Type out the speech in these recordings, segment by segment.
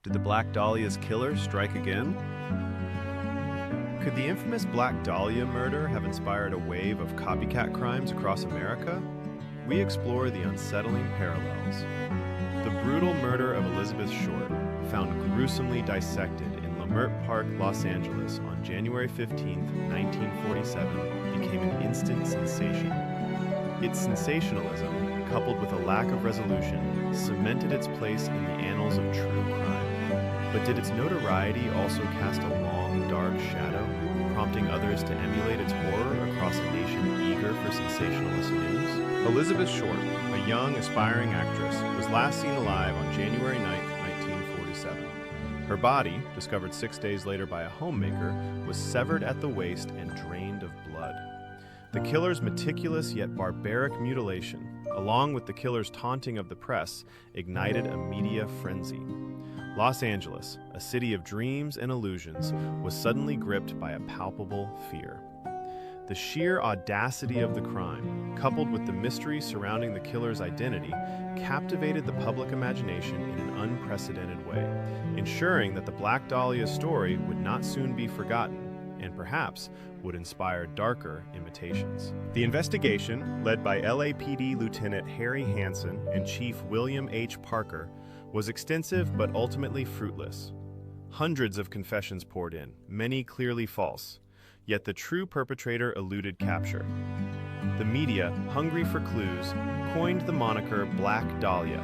Did the Black Dahlia's killer strike again? Could the infamous Black Dahlia murder have inspired a wave of copycat crimes across America? We explore the unsettling parallels. The brutal murder of Elizabeth Short, found gruesomely dissected in Leimert Park, Los Angeles on January 15, 1947, became an instant sensation. Its sensationalism, coupled with a lack of resolution, cemented its place in the annals of true crime. But did its notoriety also cast a long, dark shadow, prompting others to emulate its horror across a nation eager for sensationalist news? Elizabeth Short, a young, aspiring actress, was last seen alive on January 9, 1947. Her body, discovered 6 days later by a homemaker, was severed at the waist and drained of blood. The killer's meticulous yet barbaric mutilation, along with the killer's taunting of the press, ignited a media frenzy. Los Angeles, a city of dreams and illusions, was suddenly gripped by a palpable fear. The sheer audacity of the crime, coupled with the mystery surrounding the killer's identity, captivated the public imagination in an unprecedented way, ensuring that the Black Dahlia story would not soon be forgotten, and perhaps would inspire darker imitations. The investigation, led by LAPD Lieutenant Harry Hansen and Chief William H. Parker, was extensive but ultimately fruitless. Hundreds of confessions poured in, many clearly false, yet the true perpetrator eluded capture. The media, hungry for clues, coined the moniker Black Dahlia,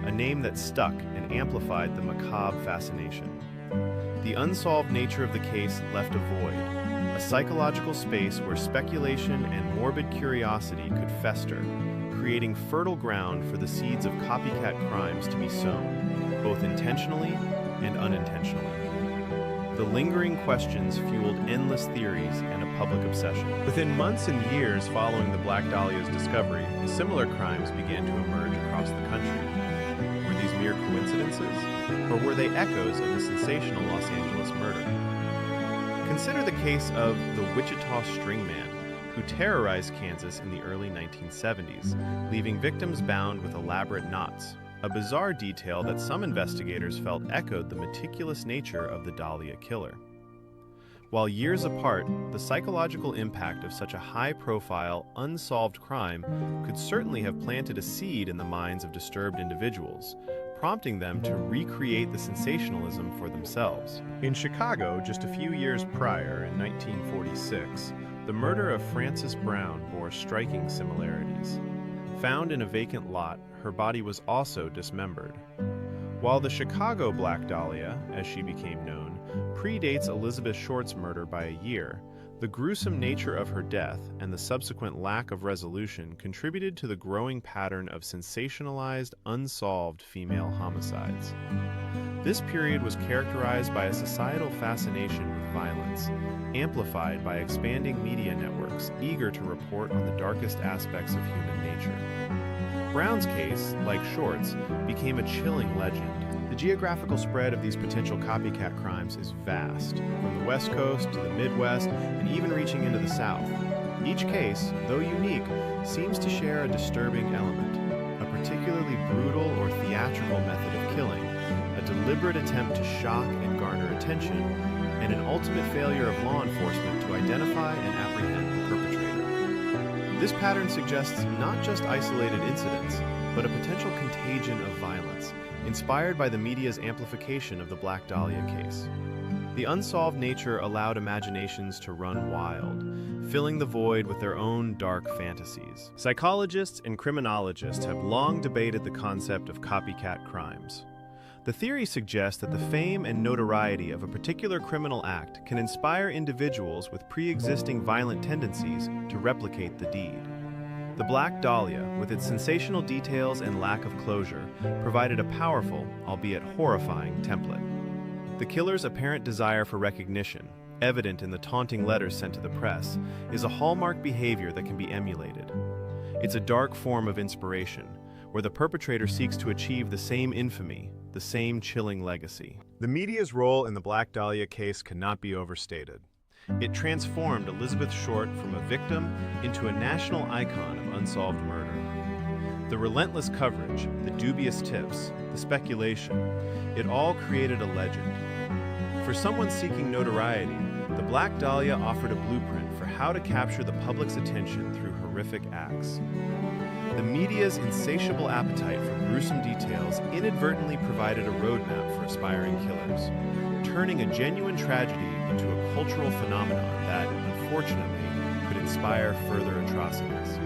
a name that stuck and amplified the macabre fascination. The unsolved nature of the case left a void, a psychological space where speculation and morbid curiosity could fester, creating fertile ground for the seeds of copycat crimes to be sown, both intentionally and unintentionally. The lingering questions fueled endless theories and a public obsession. Within months and years following the Black Dahlia's discovery, similar crimes began to emerge across the country. Were these mere coincidences, or were they echoes of the sensational Los Angeles murder? Consider the case of the Wichita String Man, who terrorized Kansas in the early 1970s, leaving victims bound with elaborate knots, a bizarre detail that some investigators felt echoed the meticulous nature of the Dahlia killer. While years apart, the psychological impact of such a high-profile, unsolved crime could certainly have planted a seed in the minds of disturbed individuals, prompting them to recreate the sensationalism for themselves. In Chicago, just a few years prior, in 1946, the murder of Frances Brown bore striking similarities. Found in a vacant lot, her body was also dismembered. While the Chicago Black Dahlia, as she became known, predates Elizabeth Short's murder by a year, the gruesome nature of her death and the subsequent lack of resolution contributed to the growing pattern of sensationalized, unsolved female homicides. This period was characterized by a societal fascination with violence, amplified by expanding media networks eager to report on the darkest aspects of human nature. Brown's case, like Short's, became a chilling legend. The geographical spread of these potential copycat crimes is vast, from the West Coast to the Midwest and even reaching into the South. Each case, though unique, seems to share a disturbing element, a particularly brutal or theatrical method of killing, a deliberate attempt to shock and garner attention, and an ultimate failure of law enforcement to identify and apprehend the perpetrator. This pattern suggests not just isolated incidents, but a potential contagion of violence, inspired by the media's amplification of the Black Dahlia case. The unsolved nature allowed imaginations to run wild, filling the void with their own dark fantasies. Psychologists and criminologists have long debated the concept of copycat crimes. The theory suggests that the fame and notoriety of a particular criminal act can inspire individuals with pre-existing violent tendencies to replicate the deed. The Black Dahlia, with its sensational details and lack of closure, provided a powerful, albeit horrifying, template. The killer's apparent desire for recognition, evident in the taunting letters sent to the press, is a hallmark behavior that can be emulated. It's a dark form of inspiration, where the perpetrator seeks to achieve the same infamy, the same chilling legacy. The media's role in the Black Dahlia case cannot be overstated. It transformed Elizabeth Short from a victim into a national icon of unsolved murder. The relentless coverage, the dubious tips, the speculation, it all created a legend. For someone seeking notoriety, the Black Dahlia offered a blueprint for how to capture the public's attention through horrific acts. The media's insatiable appetite for gruesome details inadvertently provided a roadmap for aspiring killers, turning a genuine tragedy into a cultural phenomenon that, unfortunately, could inspire further atrocities.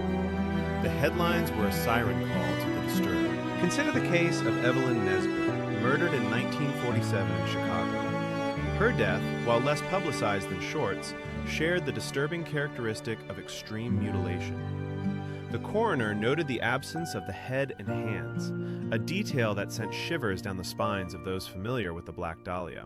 The headlines were a siren call to the disturbed. Consider the case of Evelyn Nesbitt, murdered in 1947 in Chicago. Her death, while less publicized than Short's, shared the disturbing characteristic of extreme mutilation. The coroner noted the absence of the head and hands, a detail that sent shivers down the spines of those familiar with the Black Dahlia.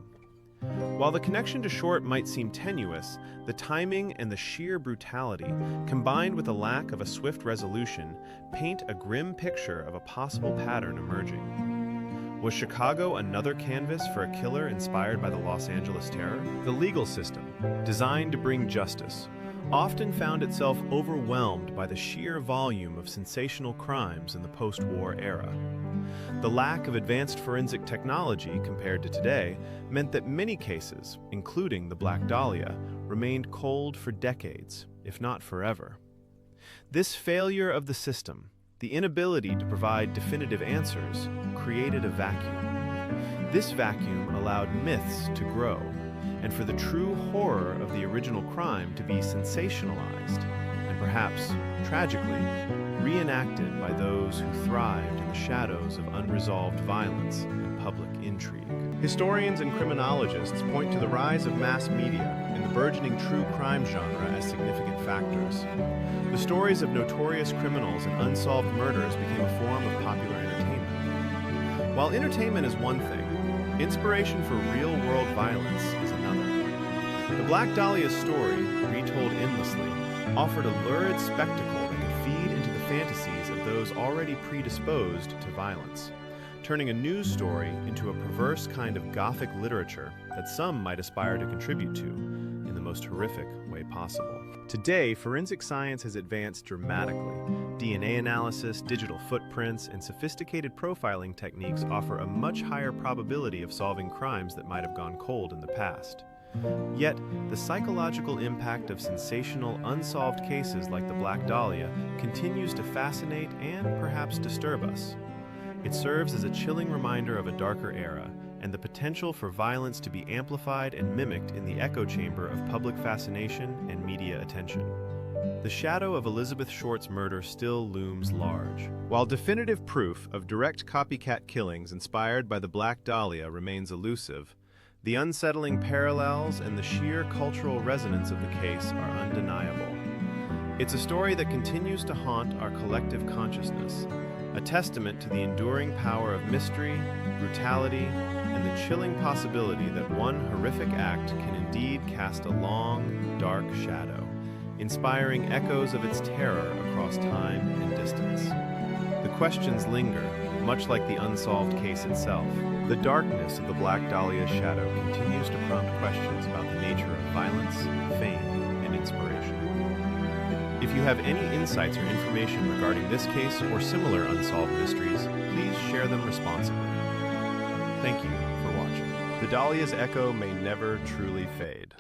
While the connection to Short might seem tenuous, the timing and the sheer brutality, combined with a lack of a swift resolution, paint a grim picture of a possible pattern emerging. Was Chicago another canvas for a killer inspired by the Los Angeles Terror? The legal system, designed to bring justice, often found itself overwhelmed by the sheer volume of sensational crimes in the post-war era. The lack of advanced forensic technology compared to today meant that many cases, including the Black Dahlia, remained cold for decades, if not forever. This failure of the system, the inability to provide definitive answers, created a vacuum. This vacuum allowed myths to grow, and for the true horror of the original crime to be sensationalized, and perhaps, tragically, reenacted by those who thrived in the shadows of unresolved violence and public intrigue. Historians and criminologists point to the rise of mass media and the burgeoning true crime genre as significant factors. The stories of notorious criminals and unsolved murders became a form of popular entertainment. While entertainment is one thing, inspiration for real-world violence is another. The Black Dahlia's story, retold endlessly, offered a lurid spectacle that could feed into the fantasies of those already predisposed to violence, turning a news story into a perverse kind of Gothic literature that some might aspire to contribute to in the most horrific way possible. Today, forensic science has advanced dramatically. DNA analysis, digital footprints, and sophisticated profiling techniques offer a much higher probability of solving crimes that might have gone cold in the past. Yet, the psychological impact of sensational, unsolved cases like the Black Dahlia continues to fascinate and perhaps disturb us. It serves as a chilling reminder of a darker era and the potential for violence to be amplified and mimicked in the echo chamber of public fascination and media attention. The shadow of Elizabeth Short's murder still looms large. While definitive proof of direct copycat killings inspired by the Black Dahlia remains elusive, the unsettling parallels and the sheer cultural resonance of the case are undeniable. It's a story that continues to haunt our collective consciousness, a testament to the enduring power of mystery, brutality, and the chilling possibility that one horrific act can indeed cast a long, dark shadow, inspiring echoes of its terror across time and distance. The questions linger, much like the unsolved case itself. The darkness of the Black Dahlia's shadow continues to prompt questions about the nature of violence, fame, and inspiration. If you have any insights or information regarding this case or similar unsolved mysteries, please share them responsibly. Thank you for watching. The Dahlia's echo may never truly fade.